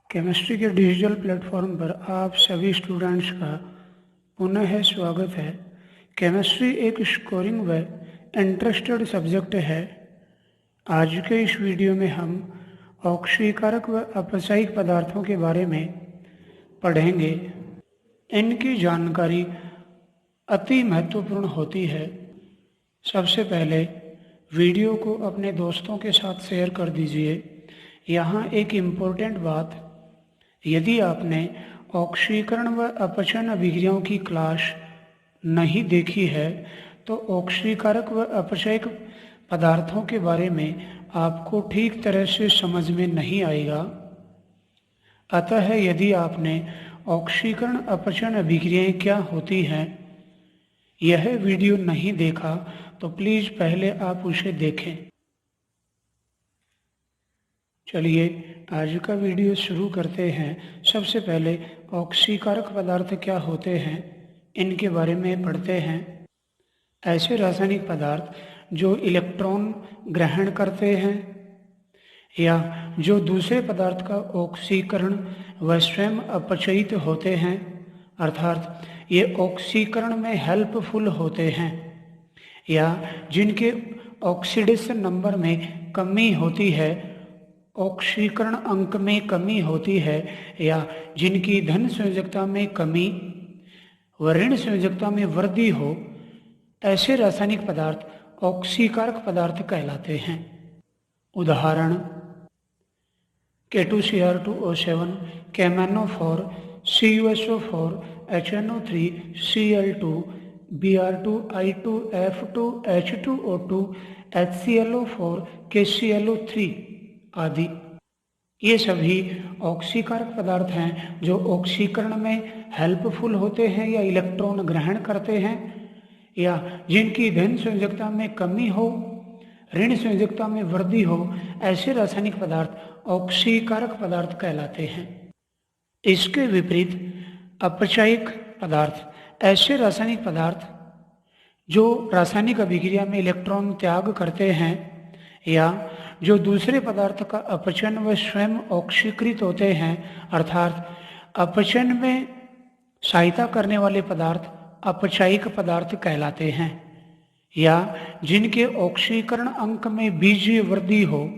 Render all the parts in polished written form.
Chemistry के digital platform पर आप सभी स्टूडेंट्स का पुनः स्वागत है। केमिस्ट्री एक स्कोरिंग व इंटरेस्टेड सब्जेक्ट है। आज के इस वीडियो में हम ऑक्सीकारक व अपचायिक पदार्थों के बारे में पढ़ेंगे। इनकी जानकारी अति महत्वपूर्ण होती है। सबसे पहले वीडियो को अपने दोस्तों के साथ शेयर कर दीजिए। यहाँ एक इम्पोर्टेंट बात, यदि आपने ऑक्सीकरण व अपचयन अभिक्रियाओं की क्लास नहीं देखी है तो ऑक्सीकारक व अपचयिक पदार्थों के बारे में आपको ठीक तरह से समझ में नहीं आएगा। अतः यदि आपने ऑक्सीकरण अपचयन अभिक्रियाएं क्या होती हैं यह वीडियो नहीं देखा तो प्लीज़ पहले आप उसे देखें। चलिए आज का वीडियो शुरू करते हैं। सबसे पहले ऑक्सीकारक पदार्थ क्या होते हैं इनके बारे में पढ़ते हैं। ऐसे रासायनिक पदार्थ जो इलेक्ट्रॉन ग्रहण करते हैं या जो दूसरे पदार्थ का ऑक्सीकरण व स्वयं अपचयित होते हैं, अर्थात ये ऑक्सीकरण में हेल्पफुल होते हैं, या जिनके ऑक्सीडेशन नंबर में कमी होती है, ऑक्सीकरण अंक में कमी होती है, या जिनकी धन संयोजकता में कमी व ऋण संयोजकता में वृद्धि हो, ऐसे रासायनिक पदार्थ ऑक्सीकारक पदार्थ कहलाते हैं। उदाहरण K2Cr2O7, KMnO4, CuSO4, HNO3, Cl2, Br2I2F2, H2O2, HClO4, KClO3 आदि। ये सभी ऑक्सीकारक पदार्थ हैं जो ऑक्सीकरण में हेल्पफुल होते हैं या इलेक्ट्रॉन ग्रहण करते हैं, या जिनकी धन संयोजकता में कमी हो, ऋण संयोजकता में वृद्धि हो, ऐसे रासायनिक पदार्थ ऑक्सीकारक पदार्थ कहलाते हैं। इसके विपरीत अपचायिक पदार्थ ऐसे रासायनिक पदार्थ जो रासायनिक अभिक्रिया में इलेक्ट्रॉन त्याग करते हैं या जो दूसरे पदार्थ का अपचयन व स्वयं ऑक्सीकृत होते हैं, अर्थात अपचयन में सहायता करने वाले पदार्थ अपचायिक पदार्थ कहलाते हैं, या जिनके ऑक्सीकरण अंक में बीजीय वृद्धि हो,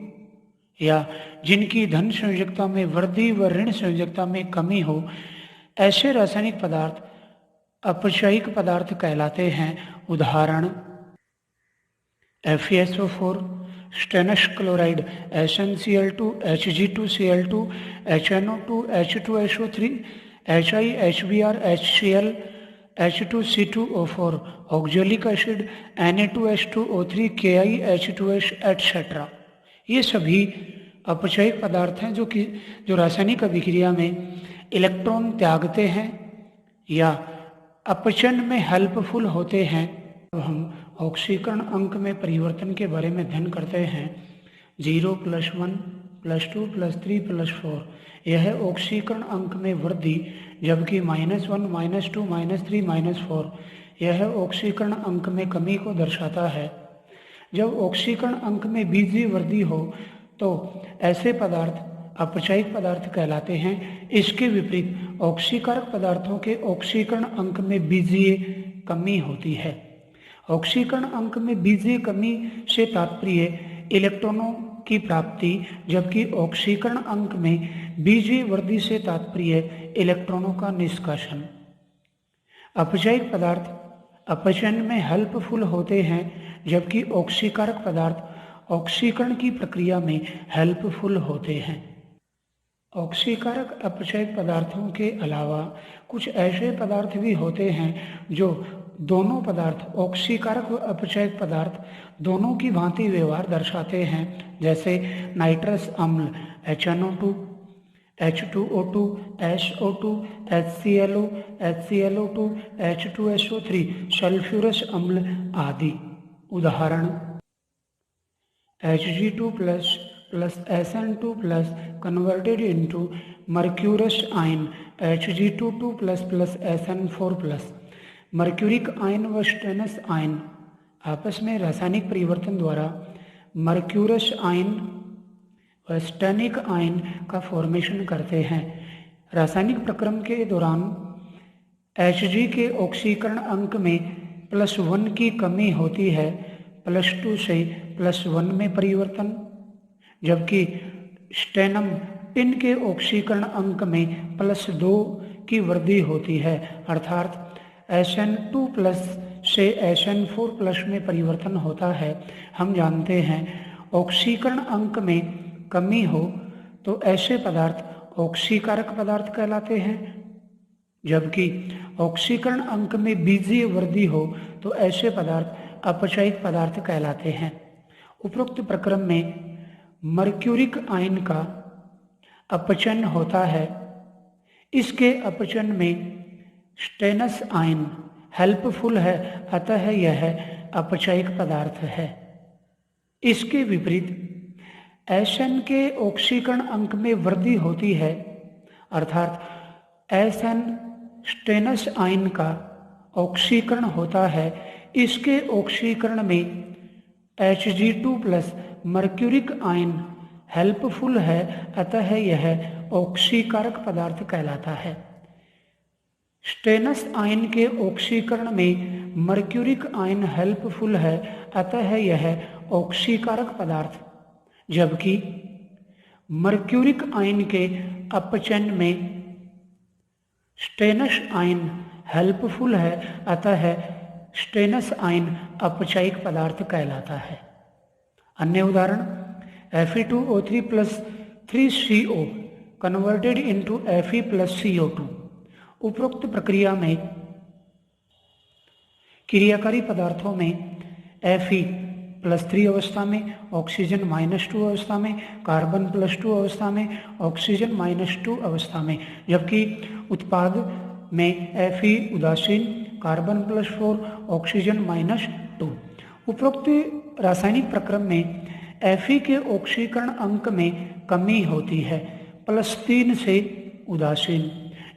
या जिनकी धन संयोजकता में वृद्धि व ऋण संयोजकता में कमी हो, ऐसे रासायनिक पदार्थ अपचायिक पदार्थ कहलाते हैं। उदाहरण FeSO4, stannous chloride, SnCl2, Hg2Cl2, HNO2, H2SO3, HiHbr, HCl, H2C2O4, oxalic acid, Na2H2O3, KiH2S etcetera. ये सभी अपचायिक पदार्थ हैं जो रासायनिक अभिक्रिया में इलेक्ट्रॉन त्यागते हैं या अपचयन में हेल्पफुल होते हैं। अब हम ऑक्सीकरण अंक में परिवर्तन के बारे में अध्ययन करते हैं। 0 + 1 + 2 + 3 + 4 यह ऑक्सीकरण अंक में वृद्धि, जबकि -1 -2 -3 -4 यह ऑक्सीकरण अंक में कमी को दर्शाता है। जब ऑक्सीकरण अंक में बीजीय वृद्धि हो तो ऐसे पदार्थ अपचायिक पदार्थ कहलाते हैं। इसके विपरीत ऑक्सीकारक पदार्थों के ऑक्सीकरण अंक में बीजीय कमी होती है। ऑक्सीकरण अंक में बीजीय कमी से तात्पर्य इलेक्ट्रॉनों की प्राप्ति, जबकि ऑक्सीकरण अंक में बीजीय वृद्धि से तात्पर्य इलेक्ट्रॉनों का निष्कासन। अपचायिक पदार्थ अपचयन में हेल्पफुल होते हैं, जबकि ऑक्सीकारक पदार्थ ऑक्सीकरण की प्रक्रिया में हेल्पफुल होते हैं। ऑक्सीकारक अपचायिक पदार्थों के अलावा कुछ ऐसे पदार्थ भी होते हैं जो दोनों पदार्थ ऑक्सीकारक व अपचायिक पदार्थ दोनों की भांति व्यवहार दर्शाते हैं, जैसे नाइट्रस अम्ल HNO2, H2O2, SO2, HClO, HClO2, H2SO3, sulphurous अम्ल आदि। उदाहरण Hg2 plus SN2 converted into mercurous ion Hg22 plus SN4 mercuric ion व स्टेनस आयन आपस में रासायनिक परिवर्तन द्वारा मर्क्यूरस आयन वह स्टेनिक आयन का फॉर्मेशन करते हैं। रासायनिक प्रक्रम के दौरान Hg के ऑक्सीकरण अंक में +1 की कमी होती है, +2 से +1 में परिवर्तन, जबकि स्टेनम टिन के ऑक्सीकरण अंक में +2 की वृद्धि होती है, अर्थात Sn2+ से Sn4+ में परिवर्तन होता है। हम जानते हैं ऑक्सीकरण अंक में कमी हो तो ऐसे पदार्थ ऑक्सीकारक पदार्थ कहलाते हैं, जबकि ऑक्सीकरण अंक में बीजीय वृद्धि हो तो ऐसे पदार्थ अपचयिक पदार्थ कहलाते हैं। उपरोक्त प्रक्रम में मर्क्यूरिक आयन का अपचयन होता है। इसके अपचयन में स्टेनस आयन हेल्पफुल है, अतः यह अपचयिक पदार्थ है। इसके विपरीत Sn के ऑक्सीकरण अंक में वृद्धि होती है, अर्थात Sn स्टेनस आयन का ऑक्सीकरण होता है। इसके ऑक्सीकरण में Hg2+ मर्क्यूरिक आयन हेल्पफुल है, अतः यह ऑक्सीकारक पदार्थ कहलाता है। स्टेनस आयन के ऑक्सीकरण में मर्क्यूरिक आयन हेल्पफुल है, अतः यह ऑक्सीकारक पदार्थ, जबकि मर्क्यूरिक आयन के अपचयन में स्टेनस आयन हेल्पफुल है, अतः स्टेनस आयन अपचयिक पदार्थ कहलाता है। अन्य उदाहरण Fe2O3 + 3CO converted into Fe + CO2। उपरोक्त प्रक्रिया में क्रियाकारी पदार्थों में Fe+3 अवस्था में, ऑक्सीजन -2 अवस्था में, कार्बन +2 अवस्था में, ऑक्सीजन -2 अवस्था में, जबकि उत्पाद में Fe उदासीन, कार्बन +4, ऑक्सीजन -2। उपरोक्त रासायनिक प्रक्रम में Fe के ऑक्सीकरण अंक में कमी होती है, +3 से उदासीन,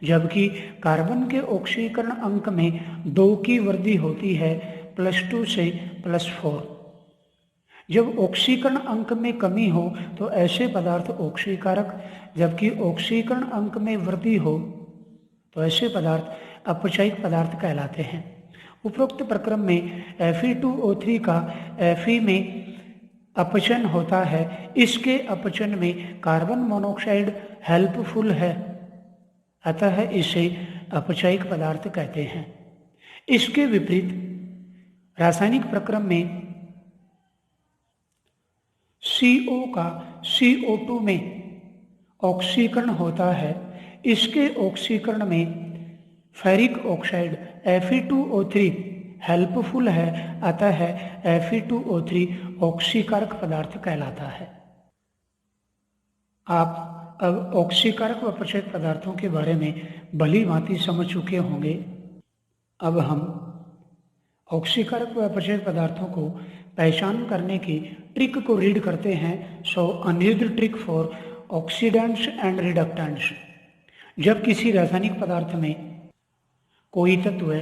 जबकि कार्बन के ऑक्सीकरण अंक में 2 की वृद्धि होती है, +2 से +4। जब ऑक्सीकरण अंक में कमी हो तो ऐसे पदार्थ ऑक्सीकारक, जबकि ऑक्सीकरण अंक में वृद्धि हो तो ऐसे पदार्थ अपचयिक पदार्थ कहलाते हैं। उपरोक्त प्रक्रम में Fe2O3 का Fe में अपचयन होता है। इसके अपचयन में कार्बन मोनोऑक्साइड हेल्पफुल है, अतः इसे अपचयिक पदार्थ कहते हैं। इसके विपरीत रासायनिक प्रक्रम में CO का CO2 में ऑक्सीकरण होता है। इसके ऑक्सीकरण में फेरिक ऑक्साइड Fe2O3 हेल्पफुल है, अतः Fe2O3 ऑक्सीकारक पदार्थ कहलाता है। आप अब ऑक्सीकारक व अपचयिक पदार्थों के बारे में भली भांति समझ चुके होंगे। अब हम ऑक्सीकारक व अपचयिक पदार्थों को पहचान करने की ट्रिक को रीड करते हैं। So unused trick for oxidants and reductants. जब किसी रासायनिक पदार्थ में कोई तत्व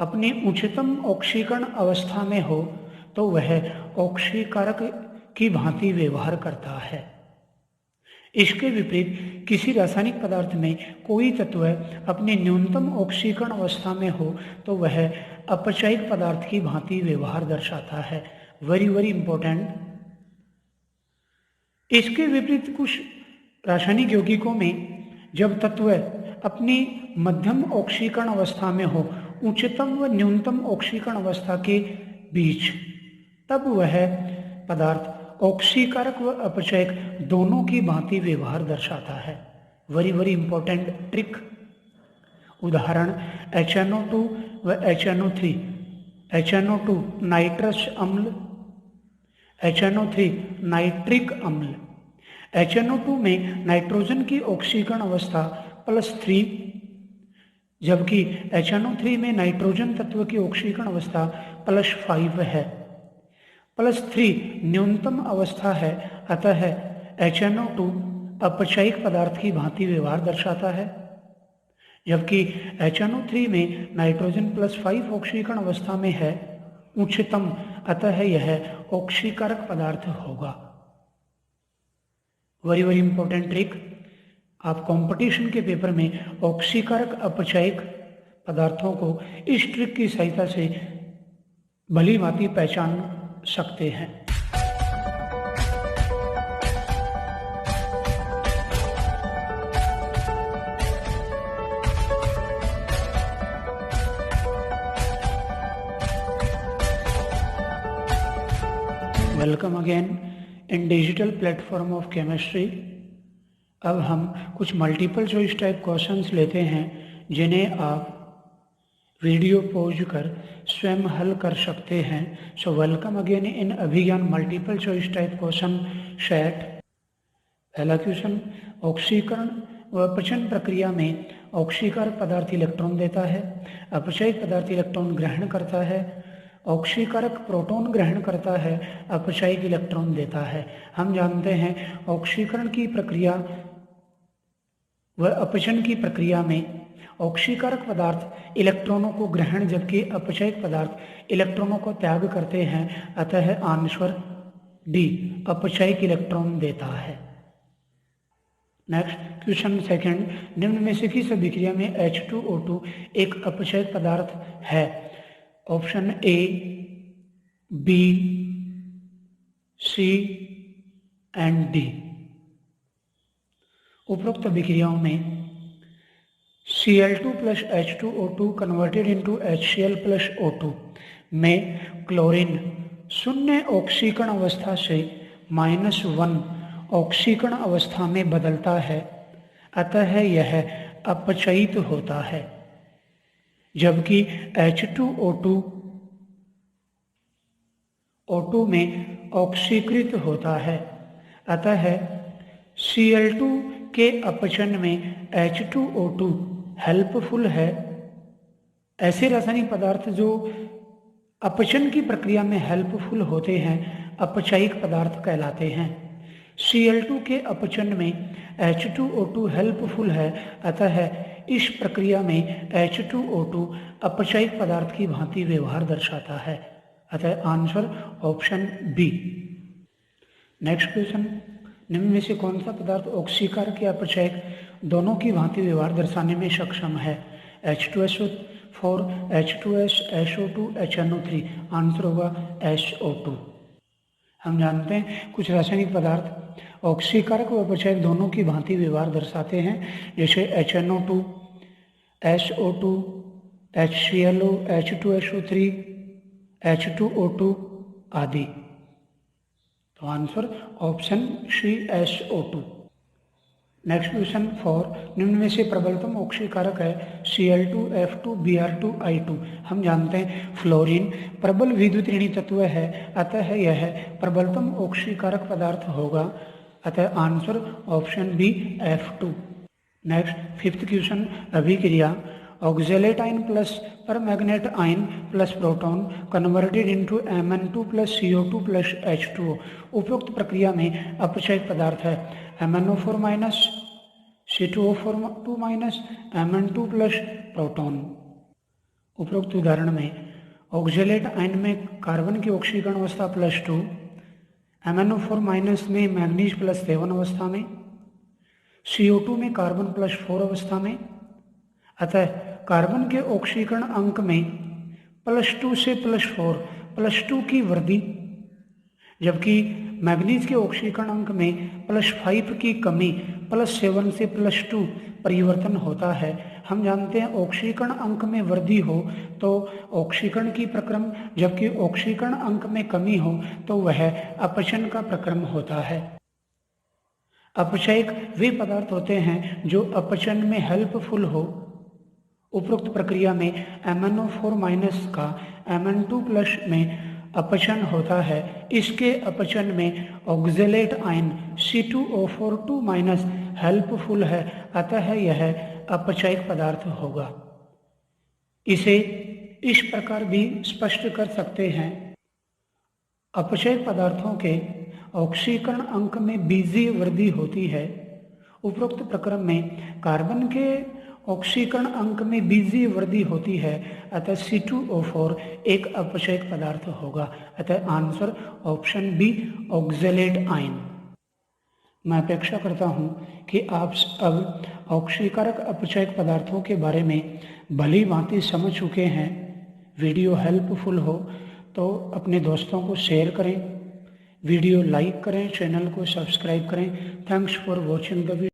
अपनी उच्चतम ऑक्सीकरण अवस्था में हो तो वह ऑक्सीकारक की भांति व्यवहार करता है। इसके विपरीत किसी रासायनिक पदार्थ में कोई तत्व अपनी न्यूनतम ऑक्सीकरण अवस्था में हो तो वह अपचयिक पदार्थ की भांति व्यवहार दर्शाता है। Very very important. इसके विपरीत कुछ रासायनिक यौगिकों में जब तत्व अपनी मध्यम ऑक्सीकरण अवस्था में हो, उच्चतम व न्यूनतम ऑक्सीकरण अवस्था के बीच, तब वह पदार्थ ऑक्सीकारक व अपचयिक दोनों की भांति व्यवहार दर्शाता है। Very very important trick. उदाहरण HNO2 व HNO3। HNO2 नाइट्रस अम्ल, HNO3 नाइट्रिक अम्ल। HNO2 में नाइट्रोजन की ऑक्सीकरण अवस्था +3, जबकि HNO3 में नाइट्रोजन तत्व की ऑक्सीकरण अवस्था +5 है। +3 न्यूनतम अवस्था है, अतः HNO2 अपचयिक पदार्थ की भांति व्यवहार दर्शाता है, जबकि HNO3 में नाइट्रोजन +5 ऑक्सीकरण अवस्था में है, उच्चतम, अतः यह ऑक्सीकारक पदार्थ होगा। वेरी वेरी इंपॉर्टेंट ट्रिक, आप कंपटीशन के पेपर में ऑक्सीकारक अपचयिक पदार्थों को इस ट्रिक की सहायता से भली भांति पहचान सकते हैं। Welcome again in digital platform of chemistry. अब हम कुछ मल्टीपल चॉइस टाइप क्वेश्चंस लेते हैं जिन्हें आप वीडियो पॉज कर स्वयं हल कर सकते हैं। So welcome again in Abhigyan multiple choice type question set. पहला क्वेश्चन, ऑक्सीकरण व अपचन प्रक्रिया में ऑक्सीकारक पदार्थ इलेक्ट्रॉन देता है, अपचयिक पदार्थ इलेक्ट्रॉन ग्रहण करता है, ऑक्सीकारक प्रोटॉन ग्रहण करता है, अपचयिक इलेक्ट्रॉन देता है। हम जानते हैं ऑक्सीकरण की प्रक्रिया व अपचन की प्रक्रिया में ऑक्सीकारक पदार्थ इलेक्ट्रॉनों को ग्रहण जबकि अपचयिक पदार्थ इलेक्ट्रॉनों को त्याग करते हैं, अतः आंसर डी अपचयिक इलेक्ट्रॉन देता है। नेक्स्ट क्वेश्चन सेकंड, निम्न में से किस अभिक्रिया में H2O2 एक अपचयिक पदार्थ है? Option A, B, C and D. उपरोक्त अभिक्रियाओं में Cl2 प्लस H2O2 कन्वर्टेड इनटू HCl प्लस O2 में क्लोरीन शून्य ऑक्सीकरण अवस्था से -1 ऑक्सीकरण अवस्था में बदलता है, अतः यह अपचयित होता है, जबकि H2O2 में ऑक्सीकृत होता है, अतः Cl2 के अपचन में H2O2 हेल्पफुल है। ऐसे रासायनिक पदार्थ जो अपचन की प्रक्रिया में हेल्पफुल होते हैं अपचयिक पदार्थ कहलाते हैं। Cl2 के अपचन में H2O2 हेल्पफुल है, अतः इस प्रक्रिया में H2O2 अपचयिक पदार्थ की भांति व्यवहार दर्शाता है, अतः answer option B. Next question, निम्न में से कौन सा पदार्थ ऑक्सीकारक या अपचयिक दोनों की भांति व्यवहार दर्शाने में सक्षम है? H2SO4, H2S, SO2, HNO3। Answer होगा SO2। हम जानते हैं कुछ रासायनिक पदार्थ ऑक्सीकारक व अपचयिक दोनों की भांति व्यवहार दर्शाते हैं, जैसे HNO2, SO2, HClO, H2SO3, H2O2 आदि। तो answer option C SO2। Next question 4, निम्न में से प्रबलतम ऑक्सीकारक है Cl2, F2, Br2, I2। हम जानते हैं फ्लोरीन प्रबल विद्युत ऋणी तत्व है, अतः यह प्रबलतम ऑक्सीकारक पदार्थ होगा, अतः answer option b F2। Next fifth question, अभिक्रिया oxalate ion plus permanganate ion plus proton converted into Mn2 plus CO2 plus H2O। उपरोक्त प्रक्रिया में अपचयिक पदार्थ है MnO4 minus C2O4 minus Mn2 plus proton. उपरोक्त उदाहरण में ऑक्जेलेट आयन में कार्बन की ऑक्सीकरण अवस्था +2, MnO4 माइनस में मैग्नीज +7 अवस्था में, CO2 में कार्बन +4 अवस्था में, अतः कार्बन के ऑक्सीकरण अंक में +2 से +4 +2 की वृद्धि, जबकि मैग्नीज के ऑक्सीकरण अंक में +5 की कमी, +7 से +2 परिवर्तन होता है। हम जानते हैं ऑक्सीकरण अंक में वृद्धि हो तो ऑक्सीकरण की प्रक्रम, जबकि ऑक्सीकरण अंक में कमी हो तो वह अपचन का प्रक्रम होता है। अपचयिक वे पदार्थ होते हैं जो अपचन में हेल्पफुल हो। उपरोक्त प्रक्रिया में MnO4 माइनस का Mn2 प्लस में अपचन होता है। इसके अपचन में oxalate ion C2O4 minus helpful है, अतः यह अपचयिक पदार्थ होगा। इसे इस प्रकार भी स्पष्ट कर सकते हैं, अपचयिक पदार्थों के ऑक्सीकरण अंक में बीजीय वृद्धि होती है। उपरोक्त प्रक्रम में कार्बन के ऑक्सीकरण अंक में बीजीय वृद्धि होती है, अतः C2O4 एक अपचयिक पदार्थ होगा, अतः answer option B oxalate ion. मैं अपेक्षा करता हूँ कि आप अब ऑक्सीकारक अपचयक पदार्थों के बारे में भली भांति समझ चुके हैं। वीडियो हेल्पफुल हो तो अपने दोस्तों को शेयर करें, वीडियो लाइक करें, चैनल को सब्सक्राइब करें। Thanks for watching the video.